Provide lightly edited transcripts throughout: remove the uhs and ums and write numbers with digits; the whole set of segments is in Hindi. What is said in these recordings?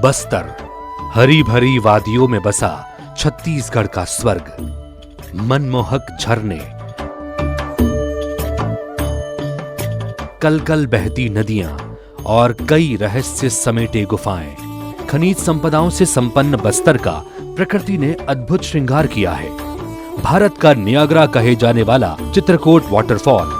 बस्तर, हरी भरी वादियों में बसा छत्तीसगढ़ का स्वर्ग। मनमोहक झरने, कल कल बहती नदियां और कई रहस्य समेटे गुफाएं। खनिज संपदाओं से संपन्न बस्तर का प्रकृति ने अद्भुत श्रृंगार किया है। भारत का नियाग्रा कहे जाने वाला चित्रकोट वाटरफॉल,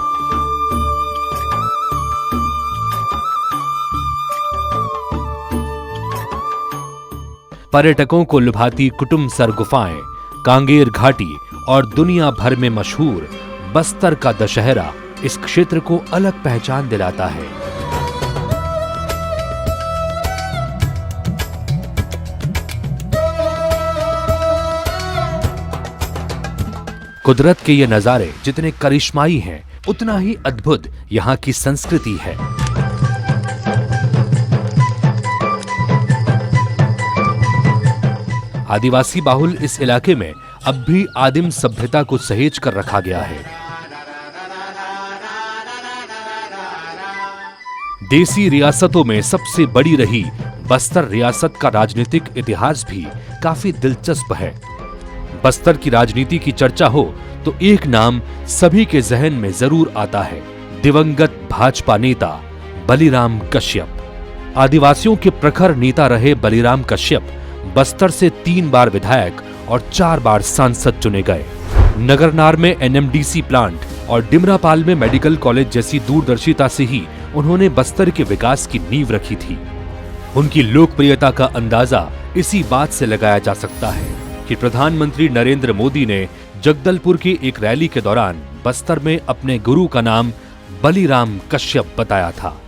पर्यटकों को लुभाती कुटुमसर गुफाएं, कांगेर घाटी और दुनिया भर में मशहूर बस्तर का दशहरा इस क्षेत्र को अलग पहचान दिलाता है। कुदरत के ये नजारे जितने करिश्माई हैं, उतना ही अद्भुत यहाँ की संस्कृति है। आदिवासी बाहुल इस इलाके में अब भी आदिम सभ्यता को सहेज कर रखा गया है। देसी रियासतों में सबसे बड़ी रही बस्तर रियासत का राजनीतिक इतिहास भी काफी दिलचस्प है। बस्तर की राजनीति की चर्चा हो तो एक नाम सभी के जहन में जरूर आता है, दिवंगत भाजपा नेता बलिराम कश्यप। आदिवासियों के प्रखर नेता रहे बलिराम कश्यप बस्तर से 3 बार विधायक और 4 बार सांसद चुने गए। नगरनार में एनएमडीसी प्लांट और डिमरापाल में मेडिकल कॉलेज जैसी दूरदर्शिता से ही उन्होंने बस्तर के विकास की नींव रखी थी। उनकी लोकप्रियता का अंदाजा इसी बात से लगाया जा सकता है कि प्रधानमंत्री नरेंद्र मोदी ने जगदलपुर की एक रैली के दौरान बस्तर में अपने गुरु का नाम बलिराम कश्यप बताया था।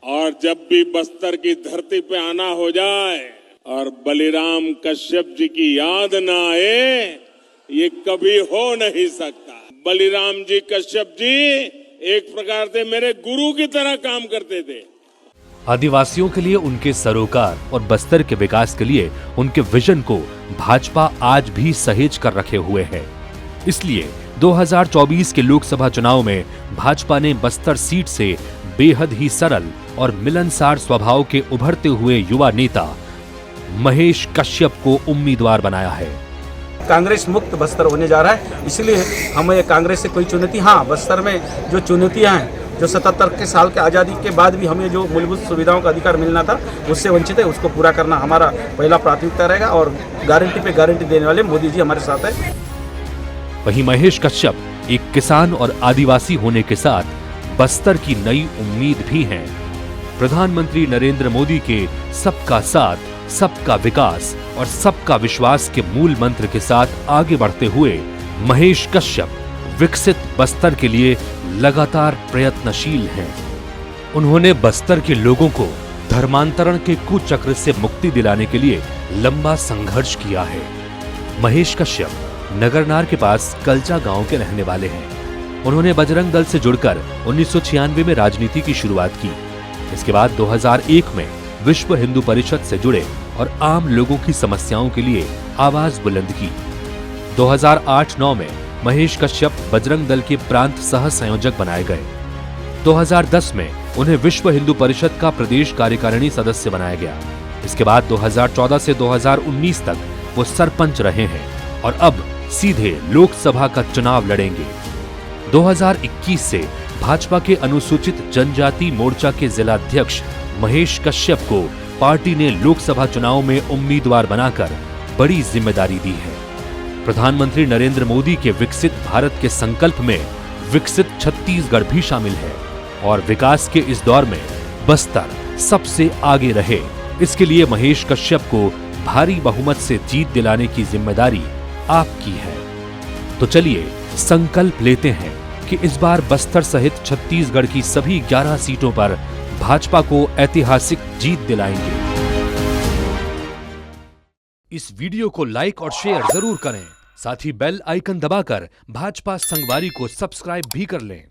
और जब भी बस्तर की धरती पे आना हो जाए और बलिराम कश्यप जी की याद ना आए, ये कभी हो नहीं सकता। बलिराम जी कश्यप जी एक प्रकार से मेरे गुरु की तरह काम करते थे। आदिवासियों के लिए उनके सरोकार और बस्तर के विकास के लिए उनके विजन को भाजपा आज भी सहेज कर रखे हुए है। इसलिए 2024 के लोकसभा चुनाव में भाजपा ने बस्तर सीट से बेहद ही सरल और मिलनसार स्वभाव के उभरते हुए युवा नेता महेश कश्यप को उम्मीदवार बनाया है। कांग्रेस मुक्त बस्तर होने जा रहा है, इसलिए हमें कांग्रेस से कोई चुनौती, हाँ बस्तर में जो चुनौतियां हैं, जो 77 के साल के आज़ादी के बाद भी हमें जो मूलभूत सुविधाओं का अधिकार मिलना था उससे वंचित है, उसको पूरा करना हमारा पहला प्राथमिकता रहेगा और गारंटी पे गारंटी देने वाले मोदी जी हमारे साथ है। वहीं महेश कश्यप एक किसान और आदिवासी होने के साथ बस्तर की नई उम्मीद भी हैं। प्रधानमंत्री नरेंद्र मोदी के सबका साथ, सबका विकास और सबका विश्वास के मूल मंत्र के साथ आगे बढ़ते हुए महेश कश्यप विकसित बस्तर के लिए लगातार प्रयत्नशील हैं। उन्होंने बस्तर के लोगों को धर्मांतरण के कुचक्र से मुक्ति दिलाने के लिए लंबा संघर्ष किया है। महेश कश्यप नगरनार के पास कलचा गांव के रहने वाले हैं। उन्होंने बजरंग दल से जुड़कर 1996 में राजनीति की शुरुआत की। इसके बाद 2001 में विश्व हिंदू परिषद से जुड़े और आम लोगों की समस्याओं के लिए आवाज बुलंद की। 2008-9 में महेश कश्यप बजरंग दल के प्रांत सह संयोजक बनाए गए। 2010 में उन्हें विश्व हिंदू परिषद का प्रदेश कार्यकारिणी सदस्य बनाया गया। इसके बाद 2014 से 2019 तक वो सरपंच रहे हैं और अब सीधे लोकसभा का चुनाव लड़ेंगे। 2021 से भाजपा के अनुसूचित जनजाति मोर्चा के जिलाध्यक्ष महेश कश्यप को पार्टी ने लोकसभा चुनाव में उम्मीदवार बनाकर बड़ी जिम्मेदारी दी है। प्रधानमंत्री नरेंद्र मोदी के विकसित भारत के संकल्प में विकसित छत्तीसगढ़ भी शामिल है और विकास के इस दौर में बस्तर सबसे आगे रहे, इसके लिए महेश कश्यप को भारी बहुमत से जीत दिलाने की जिम्मेदारी आपकी है। तो चलिए संकल्प लेते हैं कि इस बार बस्तर सहित छत्तीसगढ़ की सभी 11 सीटों पर भाजपा को ऐतिहासिक जीत दिलाएंगे। इस वीडियो को लाइक और शेयर जरूर करें, साथ ही बेल आइकन दबाकर भाजपा संगवारी को सब्सक्राइब भी कर लें।